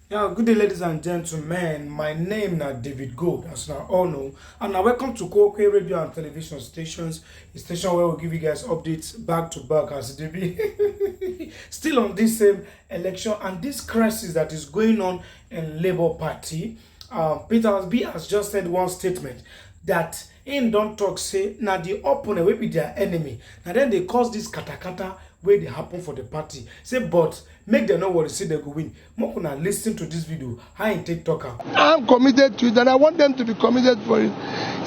Yeah, good day, ladies and gentlemen. My name is Davidgoldd, as you all know, and now welcome to Koke Radio and Television Stations, a station where we give you guys updates back to back as it be. Still on this same election and this crisis that is going on in Labour Party. Peter B has just said one statement that in don't talk say now the opponent will be their enemy. Now then they cause this katakata where they happen for the party. Say but make them know what they say they go win. More gonna listen to this video. How in TikToker. I'm committed to it and I want them to be committed for it.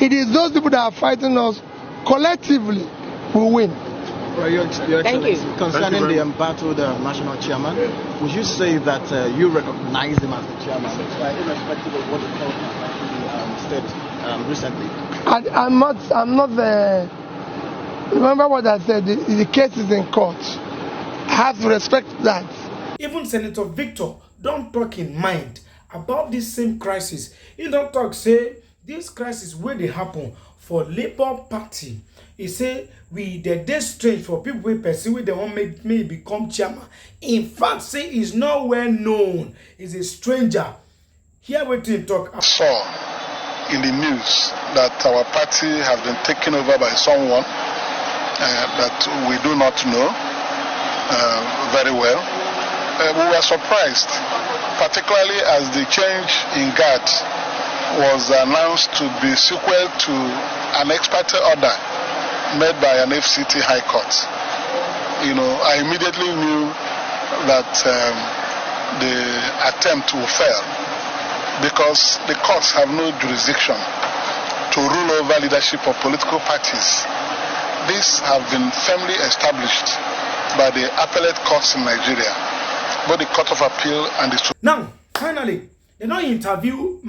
It is those people that are fighting us collectively will win. Well, Your Excellency, concerning the embattled national chairman, would you say that you recognize him as the chairman, irrespective of what the court has actually said recently? I'm not the. Remember what I said, the case is in court. I have to respect that. Even Senator Victor don't talk in mind about this same crisis. He don't talk say this crisis where they happen for Labour Party. He say they're strange for people who pursue they want may become chairman. In fact, say he's not well known. He's a stranger. Here what he talk. I saw in the news that our party has been taken over by someone that we do not know very well. We were surprised, particularly as the change in guard was announced to be sequel to an expert order made by an FCT High Court. You know, I immediately knew that the attempt will fail because the courts have no jurisdiction to rule over leadership of political parties. These have been firmly established by the appellate courts in Nigeria, both the Court of Appeal and the... Now, finally, they don't interview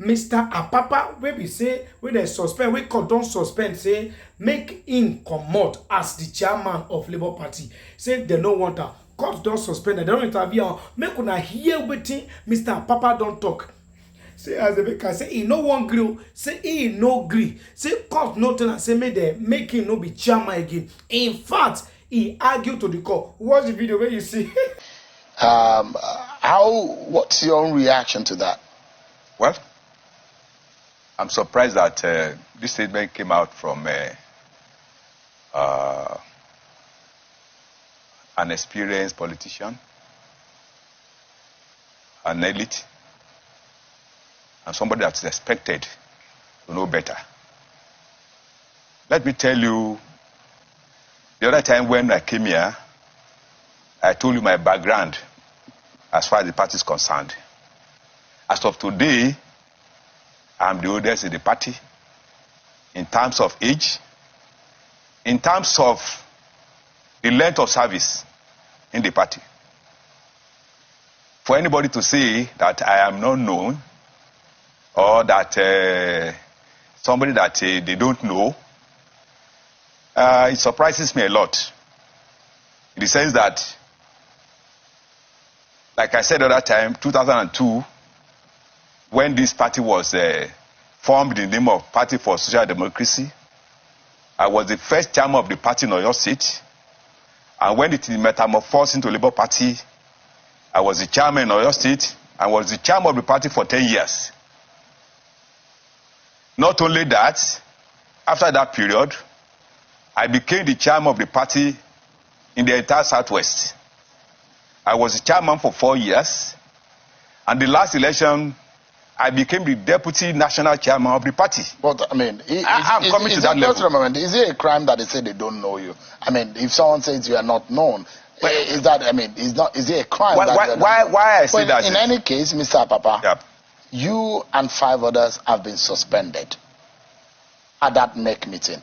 Mr. Apapa, where we say, where they suspend, where court don't suspend, say, make him come out as the chairman of Labour Party. Say they don't want her. Court don't suspend, they don't interview her. Make una hear waiting, Mr. Apapa don't talk. Say as the baker say he no one grill, say he no agree. Say court no tell and say make him no be chairman again. In fact, he argued to the court. Watch the video where you see. What's your own reaction to that? Well, I'm surprised that this statement came out from an experienced politician, an elite, and somebody that's expected to know better. Let me tell you, the other time when I came here, I told you my background as far as the party is concerned. As of today, I'm the oldest in the party in terms of age, in terms of the length of service in the party. For anybody to say that I am not known or that somebody that they don't know, it surprises me a lot. In the sense that, like I said the other time, 2002, when this party was formed in the name of Party for Social Democracy, I was the first chairman of the party in Oyo State. And when it metamorphosed into Labour Party, I was the chairman in Oyo State and was the chairman of the party for 10 years. Not only that, after that period, I became the chairman of the party in the entire Southwest. I was the chairman for 4 years, and the last election, I became the deputy national chairman of the party. But, I mean, I'm coming to that level. Is it a crime that they say they don't know you? I mean, if someone says you are not known, is that, I mean, is it a crime? Why I say that? In any case, Mr. Apapa, yep. You and 5 others have been suspended at that NEC meeting.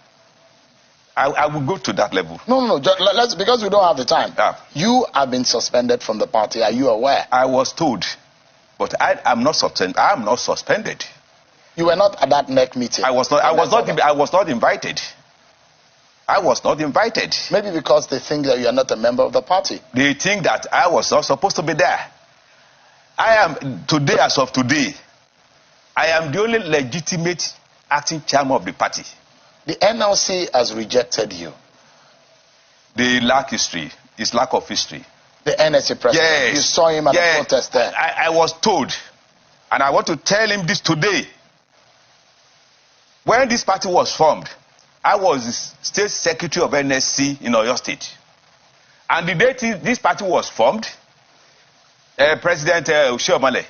I will go to that level. No. Let's, because we don't have the time. Yeah. You have been suspended from the party. Are you aware? I was told, but I am not suspended. I am not suspended. You were not at that NEC meeting. I was not. I was not invited. I was not invited. Maybe because they think that you are not a member of the party. They think that I was not supposed to be there. I am today, as of today, I am the only legitimate acting chairman of the party. The NLC has rejected you. They lack history. It's lack of history. The NSC president. Yes. You saw him at the protest there. I was told, and I want to tell him this today. When this party was formed, I was the state secretary of NSC in Oyo State. And the day this party was formed, President Oshiomhole,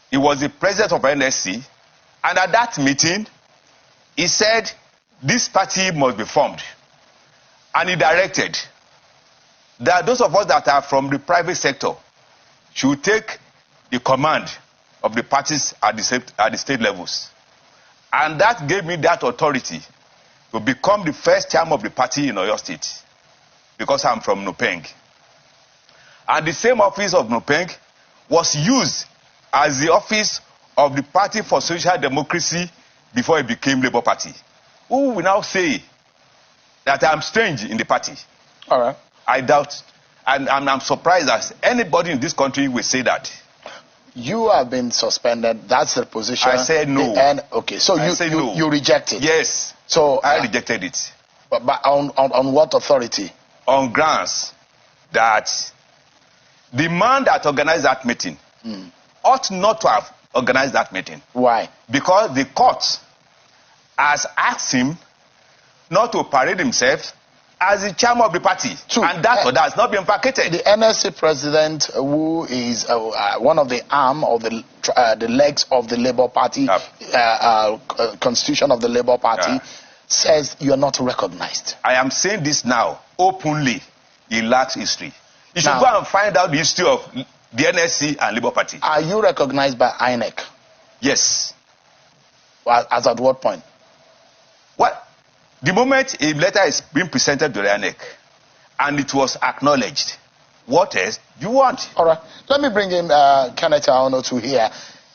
he was the president of NSC, and at that meeting, he said this party must be formed. And he directed that those of us that are from the private sector should take the command of the parties at the state levels. And that gave me that authority to become the first chairman of the party in Oyo State, because I'm from Nupeng. And the same office of Nupeng was used as the office of the Party for Social Democracy before it became Labour Party. Who will now say that I'm strange in the party? All right. I doubt, and I'm surprised that anybody in this country will say that. You have been suspended. That's the position. I said no. Okay, so you reject it. Yes. So I rejected it. But on what authority? On grounds that the man that organized that meeting ought not to have organized that meeting. Why? Because the court has asked him not to parade himself as the chairman of the party. True. And that order has not been vacated. The NSC president, who is one of the arm of the legs of the Labour Party, constitution of the Labour Party, says you are not recognized. I am saying this now openly. He lacks history. You should go and find out the history of the NSC and Labour Party. Are you recognized by INEC? Yes. Well, as at what point? What? The moment a letter is being presented to the INEC and it was acknowledged, what else do you want? All right. Let me bring in Kenneth Aono to here.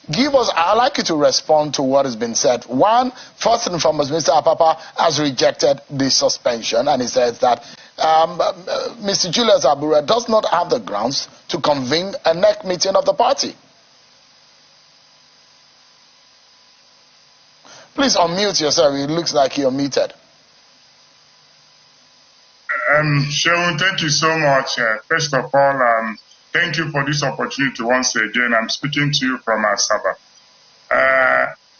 I'd like you to respond to what has been said. First and foremost, Mr. Apapa has rejected the suspension, and he says that Mr. Julius Abure does not have the grounds to convene a NEC meeting of the party. Please unmute yourself. It looks like you're muted. Sharon, thank you so much. First of all, thank you for this opportunity once again. I'm speaking to you from Asaba.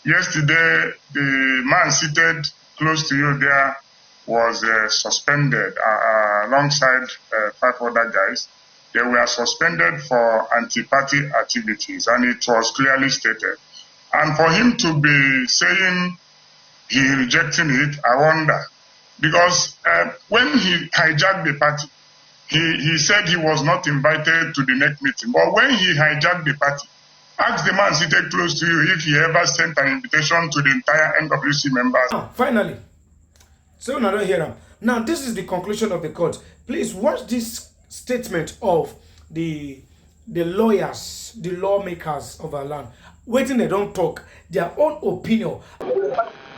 Yesterday, the man seated close to you there was suspended alongside 5 other guys. They were suspended for anti-party activities, and it was clearly stated. And for him to be saying he rejecting it, I wonder. Because when he hijacked the party, he said he was not invited to the next meeting. But when he hijacked the party, ask the man seated close to you if he ever sent an invitation to the entire NWC members. Finally, so now don't hear him. Now this is the conclusion of the court. Please watch this statement of the lawyers, the lawmakers of our land. Waiting, they don't talk their own opinion.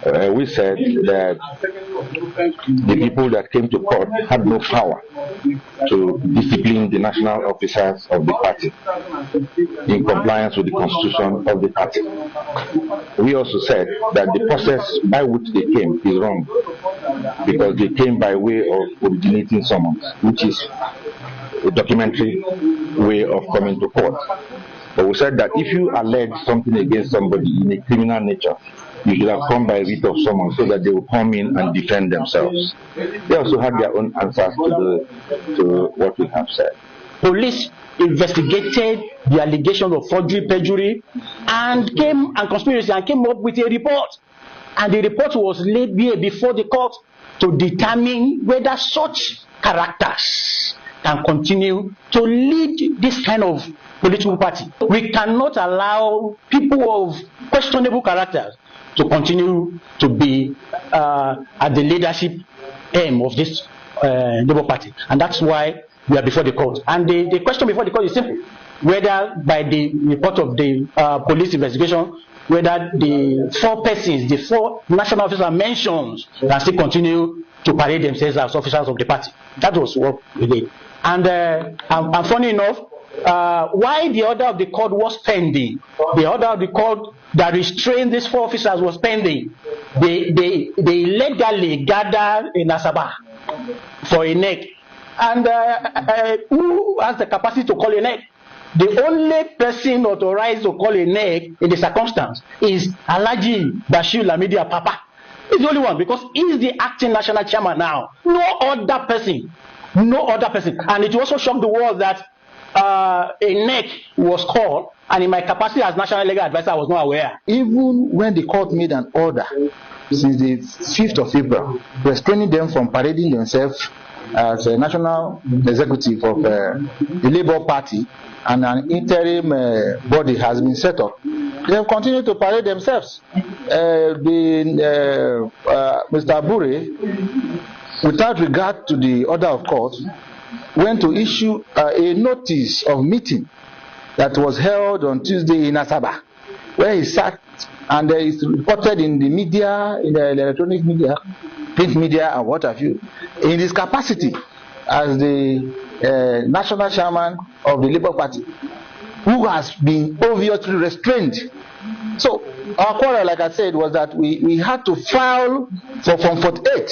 We said that the people that came to court had no power to discipline the national officers of the party in compliance with the constitution of the party. We also said that the process by which they came is wrong, because they came by way of originating summons, which is a documentary way of coming to court. But we said that if you allege something against somebody in a criminal nature, you should have come by writ of summons so that they will come in and defend themselves. They also had their own answers to what we have said. Police investigated the allegation of forgery, perjury, and conspiracy, and came up with a report. And the report was laid before the court to determine whether such characters can continue to lead this kind of political party. We cannot allow people of questionable characters to continue to be at the leadership aim of this Labour Party. And that's why we are before the court. And the question before the court is simple. Whether by the report of the police investigation, whether the 4 persons, the 4 national officers mentioned, can still continue to parade themselves as officers of the party. That was what we did. And funny enough, why the order of the court was pending, the order of the court that restrained these 4 officers was pending. They illegally gathered in Asaba for a NEC And who has the capacity to call a neck? The only person authorized to call a neck in the circumstance is Alhaji Bashir Lamidi Apapa. He's the only one because he's the acting national chairman now. No other person. No other person. And it also shocked the world that a neck was called, and in my capacity as national legal advisor, I was not aware. Even when the court made an order since the 5th of April, restraining them from parading themselves as a national executive of the Labour Party, and an interim body has been set up, they have continued to parade themselves. Mr. Abure, without regard to the order of court, went to issue a notice of meeting that was held on Tuesday in Asaba, where he sat and it's reported in the media, in the electronic media, print media, and what have you, in his capacity as the national chairman of the Labour Party, who has been obviously restrained. So our quarrel, like I said, was that we had to file from 48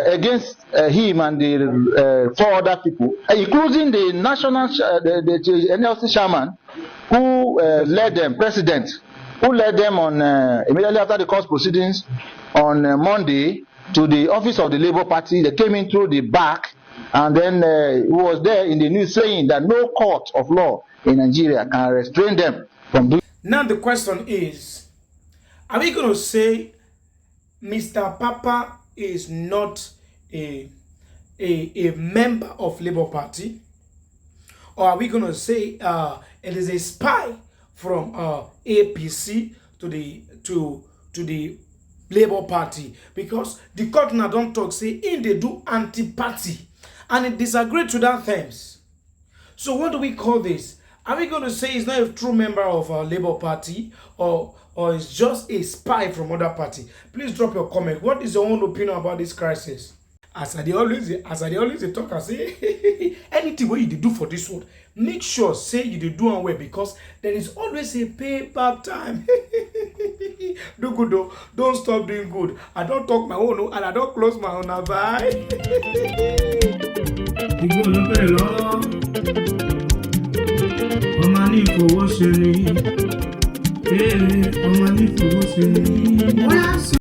against him and the 4 other people, including the national the NLC chairman, who led them, president, who led them on immediately after the court proceedings on Monday to the office of the Labour Party. They came in through the back, and then he was there in the news saying that no court of law in Nigeria can restrain them from doing. Now the question is, are we going to say Mr. Apapa is not a member of Labour Party, or are we going to say it is a spy from APC to the Labour Party? Because the court now don't talk say in they do anti-party, and it disagree to that terms. So what do we call this? Are we going to say he's not a true member of our Labour Party, or is just a spy from other party? Please drop your comment. What is your own opinion about this crisis? As I always talk, I say anything what you do for this one, make sure say you do and well, because there is always a payback time. Do good though. Don't stop doing good. I don't talk my own and I don't close my own. Bye. Ọmọ ní ìfowóṣe ni.